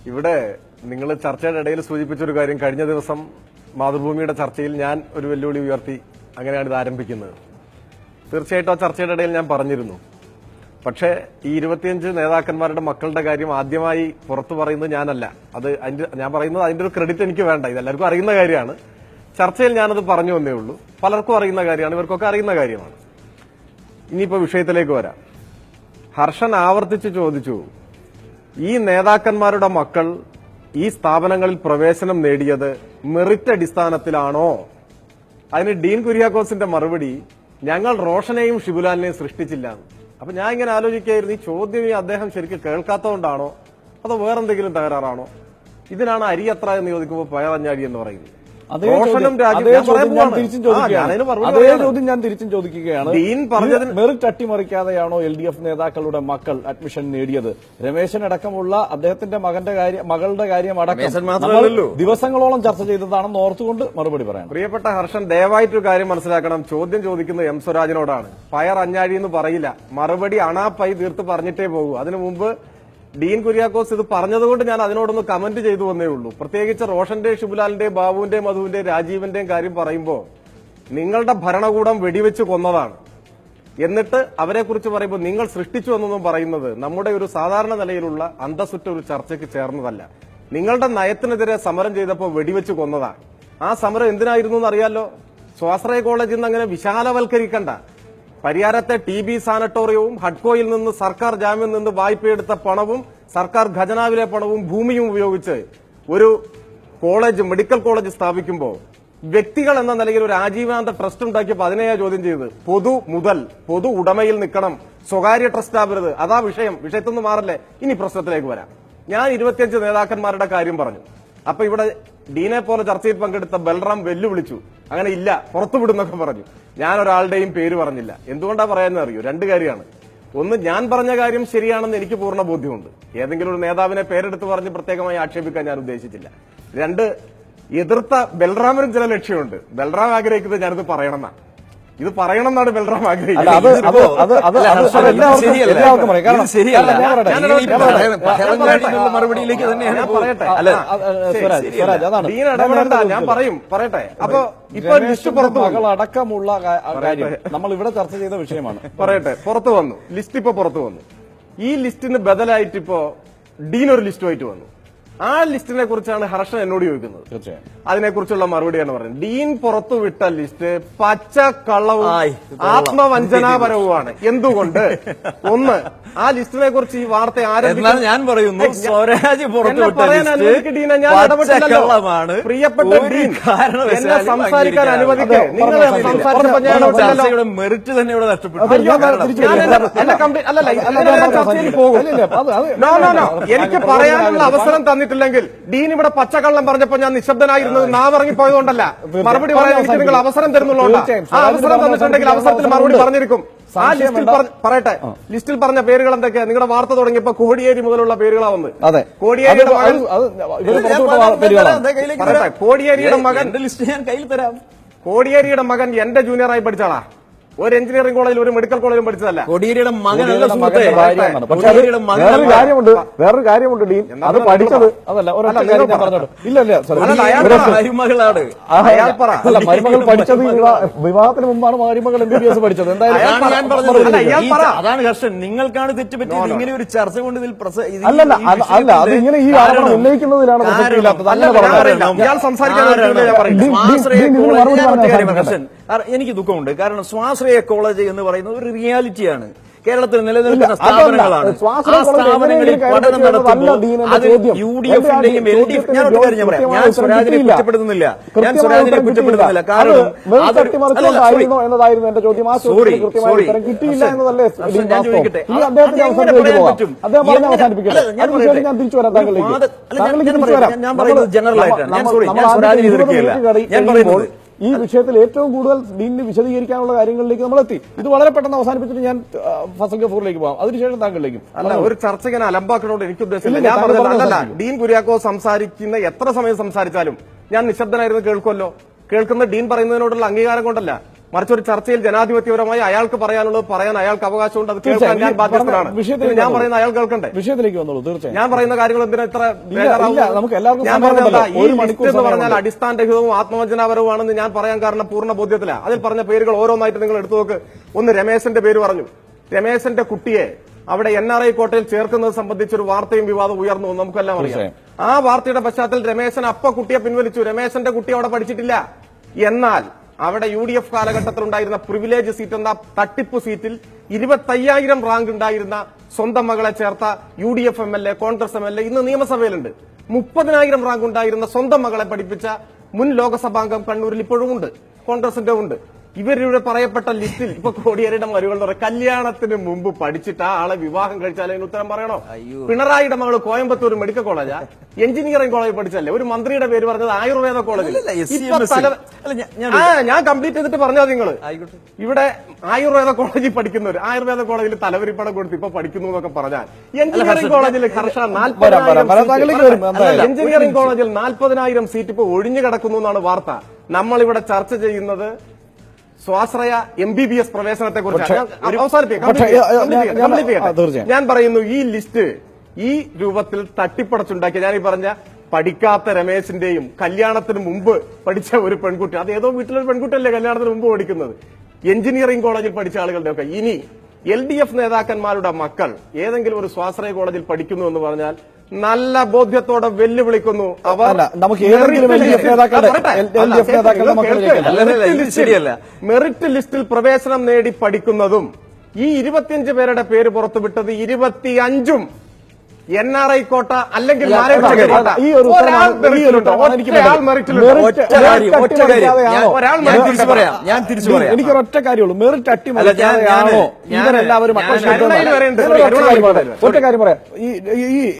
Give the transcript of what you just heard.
ഇവിടെ നിങ്ങൾ ചർച്ചയുടെ ഇടയിൽ സൂചിപ്പിച്ചൊരു കാര്യം, കഴിഞ്ഞ ദിവസം മാതൃഭൂമിയുടെ ചർച്ചയിൽ ഞാൻ ഒരു വെല്ലുവിളി ഉയർത്തി, അങ്ങനെയാണ് ഇത് ആരംഭിക്കുന്നത്. തീർച്ചയായിട്ടും ആ ചർച്ചയുടെ ഇടയിൽ ഞാൻ പറഞ്ഞിരുന്നു. പക്ഷേ ഈ 25 നേതാക്കന്മാരുടെ മക്കളുടെ കാര്യം ആദ്യമായി പുറത്തു പറയുന്നത് ഞാനല്ല. ഞാൻ പറയുന്നത് അതിന്റെ ഒരു ക്രെഡിറ്റ് എനിക്ക് വേണ്ട, ഇതെല്ലാവർക്കും അറിയുന്ന കാര്യമാണ്. ചർച്ചയിൽ ഞാനത് പറഞ്ഞു വന്നേ ഉള്ളൂ. പലർക്കും അറിയുന്ന കാര്യമാണ്, ഇവർക്കൊക്കെ അറിയുന്ന കാര്യമാണ്. ഇനിയിപ്പോ വിഷയത്തിലേക്ക് വരാം. ഹർഷൻ ആവർത്തിച്ച് ചോദിച്ചു, ഈ നേതാക്കന്മാരുടെ മക്കൾ ഈ സ്ഥാപനങ്ങളിൽ പ്രവേശനം നേടിയത് മെറിറ്റ് അടിസ്ഥാനത്തിലാണോ? അതിന് ഡീൻ കുര്യാക്കോസിന്റെ മറുപടി, ഞങ്ങൾ റോഷനെയും ഷിബുലാലിനെയും സൃഷ്ടിച്ചില്ല. അപ്പൊ ഞാൻ ഇങ്ങനെ ആലോചിക്കുകയായിരുന്നു, ഈ ചോദ്യം അദ്ദേഹം ശരിക്കും കേൾക്കാത്തതുകൊണ്ടാണോ അതോ വേറെന്തെങ്കിലും തകരാറാണോ? ഇതിനാണ് അരി എത്ര എന്ന് ചോദിക്കുമ്പോൾ പയറഞ്ഞാടി എന്ന് പറയുന്നത്. അതേ ചോദ്യം ഞാൻ തിരിച്ചും ചോദിക്കുകയാണ്. മെറിറ്റ് അട്ടിമറിക്കാതെയാണോ LDF നേതാക്കളുടെ മക്കൾ അഡ്മിഷൻ നേടിയത്? രമേശനടക്കമുള്ള അദ്ദേഹത്തിന്റെ മകളുടെ കാര്യം അടക്കം ദിവസങ്ങളോളം ചർച്ച ചെയ്തതാണെന്ന് ഓർത്തുകൊണ്ട് മറുപടി പറയാം. പ്രിയപ്പെട്ട ഹർഷൻ, ദയവായിട്ടൊരു കാര്യം മനസ്സിലാക്കണം. ചോദ്യം ചോദിക്കുന്നത് M സ്വരാജിനോടാണ്. പയർ അഞ്ഞാഴി എന്ന് പറയില്ല, മറുപടി അണാപ്പൈ തീർത്ത് പറഞ്ഞിട്ടേ പോകൂ. അതിനു മുമ്പ് ഡീൻ കുര്യാക്കോസ് ഇത് പറഞ്ഞതുകൊണ്ട് ഞാൻ അതിനോടൊന്ന് കമന്റ് ചെയ്തു വന്നേ ഉള്ളൂ. പ്രത്യേകിച്ച് റോഷന്റെ, ഷിബുലാലിന്റെയും, ബാബുവിന്റെയും, മധുവിന്റെയും, രാജീവിന്റെയും കാര്യം പറയുമ്പോൾ നിങ്ങളുടെ ഭരണകൂടം വെടിവെച്ച് കൊന്നതാണ്. എന്നിട്ട് അവരെക്കുറിച്ച് പറയുമ്പോൾ നിങ്ങൾ സൃഷ്ടിച്ചു എന്നൊന്നും പറയുന്നത് നമ്മുടെ ഒരു സാധാരണ നിലയിലുള്ള അന്തസ്സുറ്റ ഒരു ചർച്ചയ്ക്ക് ചേർന്നതല്ല. നിങ്ങളുടെ നയത്തിനെതിരെ സമരം ചെയ്തപ്പോൾ വെടിവെച്ച് കൊന്നതാണ്. ആ സമരം എന്തിനായിരുന്നു എന്നറിയാലോ? സ്വാശ്രയ കോളേജിൽ നിന്ന് അങ്ങനെ വിശാലവൽക്കരിക്കണ്ട. പരിയാരത്തെ TB സാനറ്റോറിയവും ഹഡ്കോയിൽ നിന്ന് സർക്കാർ ജാമ്യം നിന്ന് വായ്പയെടുത്ത പണവും സർക്കാർ ഖജനാവിലെ പണവും ഭൂമിയും ഉപയോഗിച്ച് ഒരു കോളേജ്, മെഡിക്കൽ കോളേജ് സ്ഥാപിക്കുമ്പോൾ വ്യക്തികൾ എന്ന നിലയിൽ ഒരു ആജീവനാന്ത ട്രസ്റ്റ് ഉണ്ടാക്കിയപ്പോൾ അതിനെയാ ചോദ്യം ചെയ്ത്. പൊതു ഉടമയിൽ നിൽക്കണം, സ്വകാര്യ ട്രസ്റ്റ് ആവരുത്. അതാ വിഷയത്തിൽ നിന്ന് മാറല്ലേ. ഇനി പ്രശ്നത്തിലേക്ക് വരാം. ഞാൻ 25 നേതാക്കന്മാരുടെ കാര്യം പറഞ്ഞു. അപ്പൊ ഇവിടെ ഡീനെ പോലെ ചർച്ചയിൽ പങ്കെടുത്ത ബൽറാം വെല്ലുവിളിച്ചു, അങ്ങനെ ഇല്ല പുറത്തുവിടുന്നൊക്കെ പറഞ്ഞു. ഞാൻ ഒരാളുടെയും പേര് പറഞ്ഞില്ല. എന്തുകൊണ്ടാ പറയാന്ന് അറിയൂ? 2 കാര്യമാണ്. ഒന്ന്, ഞാൻ പറഞ്ഞ കാര്യം ശരിയാണെന്ന് എനിക്ക് പൂർണ്ണ ബോധ്യമുണ്ട്. ഏതെങ്കിലും ഒരു നേതാവിനെ പേരെടുത്ത് പറഞ്ഞ് പ്രത്യേകമായി ആക്ഷേപിക്കാൻ ഞാൻ ഉദ്ദേശിച്ചില്ല. 2, എതിർത്ത ബൽറാമിനും ചില ലക്ഷ്യമുണ്ട്. ബൽറാം ആഗ്രഹിക്കുന്നത് ഞാനിത് പറയണമെന്നാണ്. ഇത് പറയണമെന്നാണ് ബൽറാം ആഗ്രഹിക്കുന്നത്. ഞാൻ പറയട്ടെ. അപ്പൊ ഇപ്പൊ ലിസ്റ്റ് പുറത്തു അടക്കമുള്ള കാര്യം നമ്മൾ ഇവിടെ ചർച്ച ചെയ്ത വിഷയമാണ്. പറയട്ടെ, പുറത്തു വന്നു ലിസ്റ്റ്. ഇപ്പൊ പുറത്തു വന്നു. ഈ ലിസ്റ്റിന് ബദലായിട്ട് ഇപ്പോ ഡീൻ ഒരു ലിസ്റ്റുമായിട്ട് വന്നു. ആ ലിസ്റ്റിനെ കുറിച്ചാണ് ഹർഷൻ എന്നോട് ചോദിക്കുന്നത്. അതിനെക്കുറിച്ചുള്ള മറുപടിയാണ് പറയുന്നത്. ഡീൻ പുറത്തുവിട്ട ലിസ്റ്റ് പച്ചക്കള്ളവും ആത്മവഞ്ചനാപരവുമാണ്. എന്തുകൊണ്ട്? ഒന്ന്, ആ ലിസ്റ്റിനെ കുറിച്ച് ഈ വാർത്ത ആരംഭിക്കാൻ ഞാൻ പറയുന്നു, സ്വരാജ് പ്രിയപ്പെട്ട ഡീൻ എന്നെ സംസാരിക്കാൻ അനുവദിക്കുക. നിങ്ങൾ സംസാരിച്ചപ്പോൾ ഞാൻ മെറിറ്റ് തന്നെ ഇവിടെ നഷ്ടപ്പെട്ടു. എനിക്ക് പറയാനുള്ള അവസരം തന്നിട്ടില്ലെങ്കിൽ ഡീൻ ഇവിടെ പച്ചക്കള്ളം പറഞ്ഞപ്പോ ഞാൻ നിശബ്ദനായിരുന്നത് നാവിറങ്ങിപ്പോയതുകൊണ്ടല്ല, മറുപടി പറയാൻ എനിക്ക് നിങ്ങൾ അവസരം തരുന്നുള്ളതുകൊണ്ട്. ആ അവസരം തന്നിട്ടുണ്ടെങ്കിൽ അവസരത്തിൽ മറുപടി പറഞ്ഞിരിക്കും. ആ ലിസ്റ്റിൽ പറയട്ടെ, ലിസ്റ്റിൽ പറഞ്ഞ പേരുകൾ എന്തൊക്കെയാ? നിങ്ങളുടെ വാർത്ത തുടങ്ങിയപ്പോ കോടിയേരി മുതലുള്ള പേരുകളാ വന്ന്. കോടിയേരിയുടെ മകൻ, കോടിയേരിയുടെ മകൻ ലിസ്റ്റ് ഞാൻ കയ്യിൽ തരാം. കോടിയേരിയുടെ മകൻ എന്റെ ജൂനിയറായി പഠിച്ചാളാ. ഒരു എഞ്ചിനീയറിംഗ് കോളേജിൽ, ഒരു മെഡിക്കൽ കോളേജിലും പഠിച്ചതല്ല. കോടിയേരിയുടെ മകനല്ല. വേറൊരു കാര്യമുണ്ട് ഡീൻ, അത് പഠിച്ചത് അതല്ല. മരുമകൾ പഠിച്ചത് വിവാഹത്തിന് മുമ്പാണ് മരുമകൾ MBBS പഠിച്ചത്. അതാണ് ഹർഷൻ, നിങ്ങൾക്കാണ് തെറ്റുപറ്റിയത്. ഇങ്ങനെ ഒരു ചർച്ച കൊണ്ട് അല്ല, അത് ഇങ്ങനെ ഈ ആരോപണം ഉന്നയിക്കുന്നതിലാണ് ഹർഷൻ. എനിക്ക് ദുഃഖമുണ്ട്. കാരണം സ്വാശ്രയ കോളേജ് എന്ന് പറയുന്നത് ഒരു റിയാലിറ്റിയാണ്. കേരളത്തിൽ നിലനിൽക്കുന്ന സ്ഥാപനങ്ങളാണ്. ആ സ്ഥാപനങ്ങളിൽ പഠനം നടത്തുമ്പോൾ അത് UDFന്റെയും LDF, ഞാൻ ഒരു കാര്യം പറയാം, ഞാൻ സ്വരാജിനെ കുറ്റപ്പെടുത്തുന്നില്ല. കാരണം ഞാൻ ചോദിക്കട്ടെ, ഞാൻ പറയുന്നത് ജനറൽ ആയിട്ടാണ്. ഞാൻ സ്വരാജിനെ എതിർക്കുകയല്ല. ഞാൻ പറയുന്നത് ഈ വിഷയത്തിൽ ഏറ്റവും കൂടുതൽ ഡീനിന് വിശദീകരിക്കാനുള്ള കാര്യങ്ങളിലേക്ക് നമ്മളെത്തി. ഇത് വളരെ പെട്ടെന്ന് അവസാനിപ്പിച്ചിട്ട് ഞാൻ ഫസൽ ഗഫൂറിലേക്ക് പോകാം, അതിനുശേഷം താങ്കളിലേക്കും. അല്ല, ഒരു ചർച്ച ഇങ്ങനെ അലമ്പാക്കണോട് എനിക്ക് ഉദ്ദേശമില്ല. ഡീൻ കുര്യാക്കോസ് സംസാരിക്കുന്ന എത്ര സമയം സംസാരിച്ചാലും ഞാൻ നിശബ്ദനായിരുന്നു കേൾക്കുമല്ലോ. കേൾക്കുന്ന ഡീൻ പറയുന്നതിനോടുള്ള അംഗീകാരം കൊണ്ടല്ല. മറിച്ച് ഒരു ചർച്ചയിൽ ജനാധിപത്യപരമായി അയാൾക്ക് പറയാനുള്ളത് പറയാൻ അയാൾക്ക് അവകാശമുണ്ട്. അത് കേൾക്കാൻ ഞാൻ ബാധ്യസ്ഥനാണ്. ഞാൻ പറയുന്ന അയാൾ കേൾക്കണ്ടേ? വിഷയത്തിലേക്ക് വന്നോളൂ. തീർച്ചയായും ഞാൻ പറയുന്ന കാര്യങ്ങൾ എന്തിനാ ഇത്ര നമുക്ക് എല്ലാവർക്കും ഞാൻ സമയമുണ്ടല്ലോ. പറഞ്ഞത് ഈ ഒരു മണിക്കൂർ ലിസ്റ്റ് എന്ന് പറഞ്ഞാൽ സമയമുണ്ട്. അടിസ്ഥാനരഹിതവും ആത്മവഞ്ചനാപരവുമാണെന്ന് ഞാൻ പറയാൻ കാരണം പൂർണ്ണ ബോധ്യത്തില. അതിൽ പറഞ്ഞ പേരുകൾ ഓരോന്നായിട്ട് നിങ്ങൾ എടുത്തു നോക്ക്. ഒന്ന് രമേശന്റെ പേര് പറഞ്ഞു. രമേശന്റെ കുട്ടിയെ അവിടെ NRI കോട്ടയിൽ ചേർക്കുന്നത് സംബന്ധിച്ചൊരു വാർത്തയും വിവാദം ഉയർന്നു എന്ന് നമുക്കെല്ലാം അറിയാം. ആ വാർത്തയുടെ പശ്ചാത്തലത്തിൽ രമേശൻ കുട്ടിയെ പിൻവലിച്ചു. രമേശന്റെ കുട്ടി അവിടെ പഠിച്ചിട്ടില്ല. എന്നാൽ അവിടെ UDF കാലഘട്ടത്തിൽ ഉണ്ടായിരുന്ന പ്രിവിലേജ് സീറ്റ് എന്ന തട്ടിപ്പ് സീറ്റിൽ 25,000 റാങ്ക് ഉണ്ടായിരുന്ന സ്വന്തം മകളെ ചേർത്ത UDF MLA, കോൺഗ്രസ് MLA ഇന്ന് നിയമസഭയിലുണ്ട്. 30,000 റാങ്ക് ഉണ്ടായിരുന്ന സ്വന്തം മകളെ പഠിപ്പിച്ച മുൻ ലോക്സഭാംഗം കണ്ണൂരിൽ ഇപ്പോഴും ഉണ്ട്, കോൺഗ്രസിന്റെ ഉണ്ട്. ഇവരുടെ പറയപ്പെട്ട ലിസ്റ്റിൽ ഇപ്പൊ കോടിയേരിയുടെ മരുകൾ എന്ന് പറയുന്നത് കല്യാണത്തിന് മുമ്പ് പഠിച്ചിട്ട് ആ ആളെ വിവാഹം കഴിച്ചാൽ അതിന് ഉത്തരം പറയണോ? പിണറായിയുടെ മകള് കോയമ്പത്തൂർ മെഡിക്കൽ കോളേജാ, എഞ്ചിനീയറിംഗ് കോളേജ് പഠിച്ചല്ലേ. ഒരു മന്ത്രിയുടെ പേര് പറഞ്ഞത് ആയുർവേദ കോളേജിൽ. ഞാൻ കംപ്ലീറ്റ് ചെയ്തിട്ട് പറഞ്ഞാൽ നിങ്ങള് ഇവിടെ ആയുർവേദ കോളേജിൽ പഠിക്കുന്നവർ ആയുർവേദ കോളേജിൽ തലവരിപ്പണം കൊടുത്ത് ഇപ്പൊ പഠിക്കുന്നു എന്നൊക്കെ പറഞ്ഞാൽ എഞ്ചിനീയറിംഗ് കോളേജിൽ കർഷക 40,000 എഞ്ചിനീയറിംഗ് കോളേജിൽ 40,000 സീറ്റ് ഇപ്പൊ ഒഴിഞ്ഞു കിടക്കുന്നു എന്നാണ് വാർത്ത. നമ്മളിവിടെ ചർച്ച ചെയ്യുന്നത് സ്വാശ്രയ MBBS പ്രവേശനത്തെ കുറിച്ച്. ഞാൻ പറയുന്നു ഈ ലിസ്റ്റ് ഈ രൂപത്തിൽ തട്ടിപ്പടച്ചുണ്ടാക്കിയ ഞാൻ ഈ പറഞ്ഞ പഠിക്കാത്ത രമേശിന്റെയും കല്യാണത്തിന് മുമ്പ് പഠിച്ച ഒരു പെൺകുട്ടി, അത് ഏതോ വീട്ടിലൊരു പെൺകുട്ടിയല്ലേ കല്യാണത്തിന് മുമ്പ് പഠിക്കുന്നത്, എഞ്ചിനീയറിംഗ് കോളേജിൽ പഠിച്ച ആളുകളുടെ ഒക്കെ ഇനി LDF നേതാക്കന്മാരുടെ മക്കൾ ഏതെങ്കിലും ഒരു സ്വാശ്രയ കോളേജിൽ പഠിക്കുന്നു എന്ന് പറഞ്ഞാൽ നല്ല ബോധ്യത്തോടെ വെല്ലുവിളിക്കുന്നു. നമുക്ക് ഏതെങ്കിലും മെറിറ്റ് ലിസ്റ്റിൽ പ്രവേശനം നേടി പഠിക്കുന്നതും ഈ 25 പേരുടെ പേര് പുറത്തുവിട്ടത് 25ഉം NRI കോട്ട അല്ലെങ്കിൽ എനിക്കൊരൊറ്റ കാര്യമുള്ളൂ. മെറിറ്റ് അട്ടിമറിക്കാതെയാണോ ഇവരെല്ലാവരും? ഒറ്റ കാര്യം പറയാം. ഈ